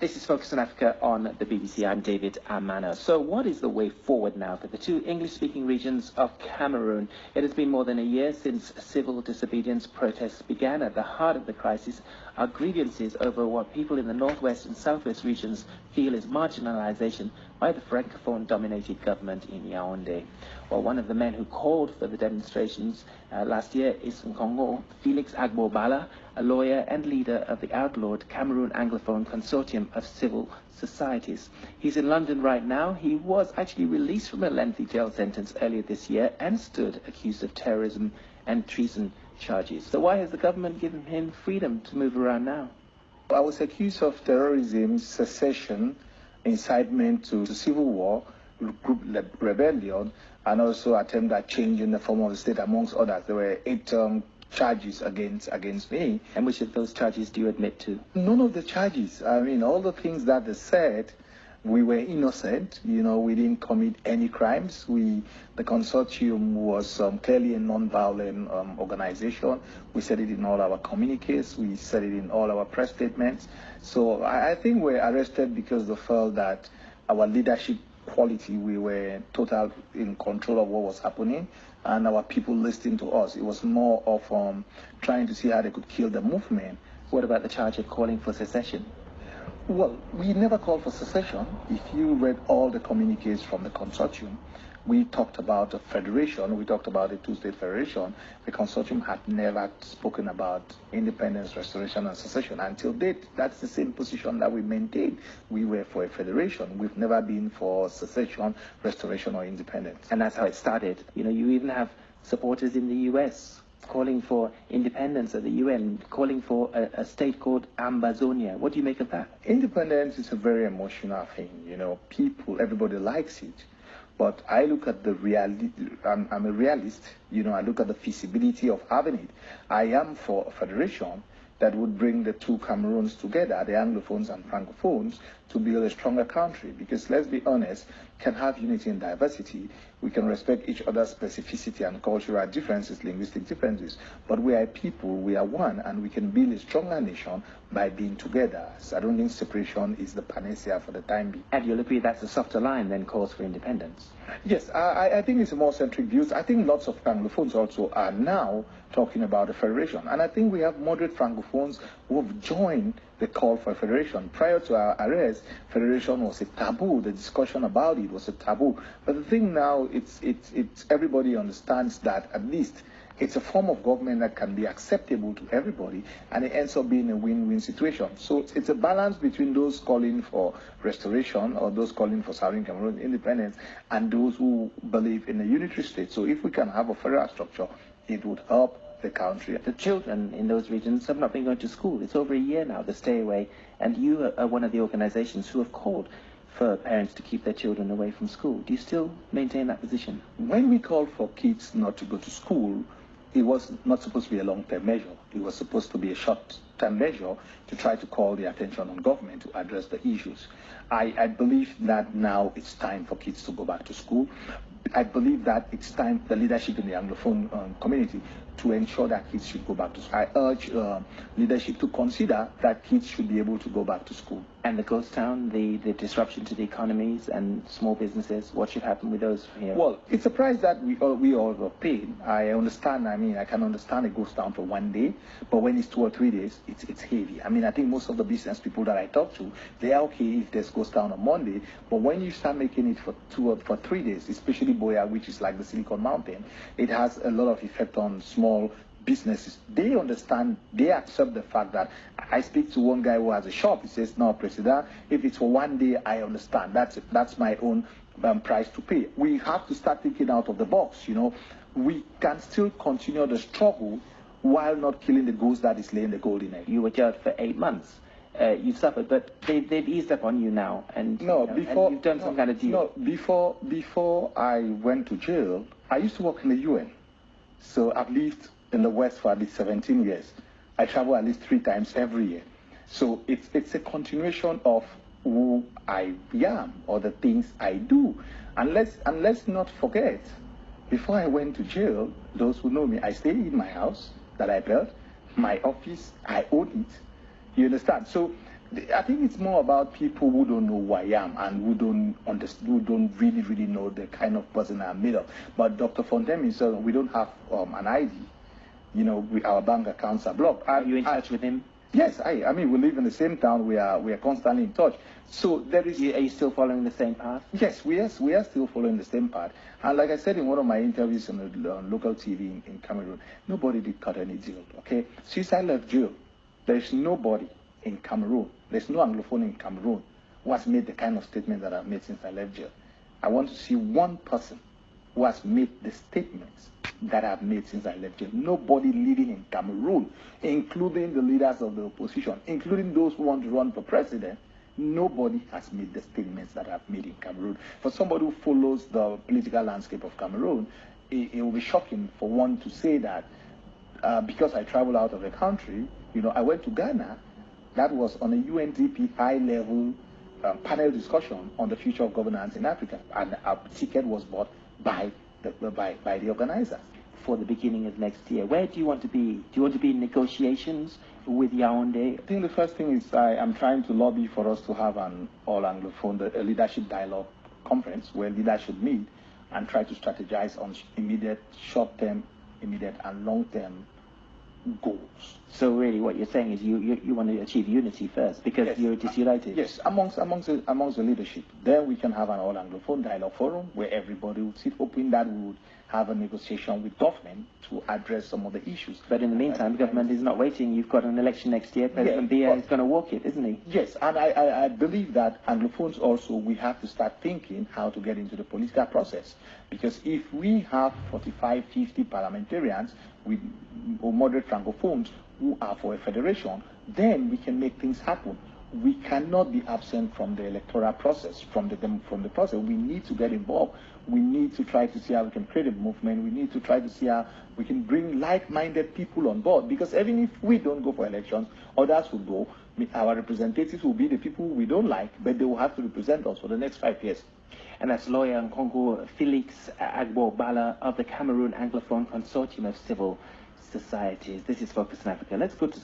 This is Focus on Africa on the BBC. I'm David Amano. So what is the way forward now for the two English-speaking regions of Cameroon? It has been more than a year since civil disobedience protests began. At the heart of the crisis are grievances over what people in the northwest and southwest regions feel is marginalization by the Francophone-dominated government in Yaoundé. Well, one of the men who called for the demonstrations last year is Nkongo Felix Balla, a lawyer and leader of the outlawed Cameroon Anglophone Consortium of Civil Societies. He's in London right now. He was actually released from a lengthy jail sentence earlier this year and stood accused of terrorism and treason charges. So why has the government given him freedom to move around now? I was accused of terrorism, secession, incitement to civil war, group rebellion, and also attempt at changing the form of the state, amongst others. There were 8 charges against me. And which of those charges do you admit to? None of the charges. I mean, all the things that they said, we were innocent. You know, we didn't commit any crimes. The consortium was clearly a non-violent organization. We said it in all our communiques. We said it in all our press statements. So I think we're arrested because they felt that our leadership quality, we were total in control of what was happening, and our people listening to us. It was more of trying to see how they could kill the movement. What about the charge of calling for secession? Well, we never called for secession. If you read all the communiques from the consortium, we talked about a federation, we talked about a two-state federation. The consortium had never spoken about independence, restoration, and secession. Until date, that's the same position that we maintained. We were for a federation. We've never been for secession, restoration, or independence. And that's how it started. You know, you even have supporters in the US calling for independence of the UN, calling for a state called Ambazonia. What do you make of that? Independence is a very emotional thing. You know, everybody likes it. But I look at the reality. I'm a realist. You know, I look at the feasibility of having it. I am for a federation that would bring the two Cameroons together, the Anglophones and Francophones, to build a stronger country. Because let's be honest, we can have unity in diversity. We can respect each other's specificity and cultural differences, linguistic differences. But we are a people, we are one, and we can build a stronger nation by being together. So I don't think separation is the panacea for the time being. And you'll agree that's a softer line than calls for independence? Yes, I think it's a more centric views. I think lots of Anglophones also are now talking about a federation. And I think we have moderate Francophones who have joined the call for a federation. Prior to our arrest, federation was a taboo. The discussion about it was a taboo. But the thing now, it's everybody understands that at least it's a form of government that can be acceptable to everybody, and it ends up being a win-win situation. So it's a balance between those calling for restoration or those calling for Southern Cameroon independence and those who believe in a unitary state. So if we can have a federal structure, it would help the country. The children in those regions have not been going to school. It's over a year now, the stay away, and you are one of the organizations who have called for parents to keep their children away from school. Do you still maintain that position? When we called for kids not to go to school, it was not supposed to be a long-term measure. It was supposed to be a short-term measure to try to call the attention on government to address the issues. I believe that now it's time for kids to go back to school. I believe that it's time for the leadership in the Anglophone community to ensure that kids should go back to school. I urge leadership to consider that kids should be able to go back to school. And the ghost town, the disruption to the economies and small businesses, what should happen with those here? Well, it's a price that we all were paid. I understand. I mean, I can understand a ghost town for one day, but when it's 2 or 3 days, it's heavy. I mean, I think most of the business people that I talk to, they are okay if there's ghost town on Monday, but when you start making it for 2 or 3 days, especially Boya, which is like the Silicon Mountain, it has a lot of effect on small businesses. They understand, they accept the fact that I speak to one guy who has a shop. He says, no, President, if it's for one day, I understand. That's my own price to pay. We have to start thinking out of the box, you know. We can still continue the struggle while not killing the goose that is laying the golden egg. You were jailed for 8 months. You suffered, but they've eased up on you now, and, and you've done some kind of deal. No, before I went to jail, I used to work in the UN. So I've lived in the West for at least 17 years. I travel at least 3 times every year. So it's a continuation of who I am or the things I do. And let's not forget, before I went to jail, those who know me, I stayed in my house that I built, my office, I own it. You understand? So I think it's more about people who don't know who I am and who don't understand, who don't really know the kind of person I'm made of. But Dr. Fontaine himself, we don't have an ID. You know, our bank accounts are blocked. Are you in touch with him? Yes, I mean, we live in the same town. We are constantly in touch. So there is. Are you still following the same path? Yes, we are still following the same path. And like I said in one of my interviews on local TV in Cameroon, nobody did cut any deal. Okay, since I left jail, there is nobody in Cameroon. There's no Anglophone in Cameroon who has made the kind of statement that I've made since I left jail. I want to see one person who has made the statements that I've made since I left jail. Nobody living in Cameroon, including the leaders of the opposition, including those who want to run for president, nobody has made the statements that I've made in Cameroon. For somebody who follows the political landscape of Cameroon, it will be shocking for one to say that because I travel out of the country, you know, I went to Ghana. That was on a UNDP high-level panel discussion on the future of governance in Africa, and a ticket was bought by the organizers. For the beginning of next year, where do you want to be? Do you want to be in negotiations with Yaoundé? I think the first thing is I'm trying to lobby for us to have an all-Anglophone leadership dialogue conference where leaders should meet and try to strategize on immediate, short-term, immediate, and long-term goals. So really what you're saying is you want to achieve unity first because yes. you're disunited? Yes, amongst the leadership. Then we can have an all-Anglophone dialogue forum where everybody would sit, hoping that we would have a negotiation with government to address some of the issues. But in the meantime, the government is not waiting. You've got an election next year. President Biya is going to walk it, isn't he? Yes, and I believe that Anglophones also, we have to start thinking how to get into the political process. Because if we have 45, 50 parliamentarians with moderate Francophones who are for a federation, then we can make things happen. We cannot be absent from the electoral process, from the process. We need to get involved. We need to try to see how we can create a movement. We need to try to see how we can bring like-minded people on board. Because even if we don't go for elections, others will go. Our representatives will be the people we don't like, but they will have to represent us for the next 5 years. And that's lawyer and Congo Felix Agbo Balla of the Cameroon Anglophone Consortium of Civil Societies. This is Focus on Africa. Let's go to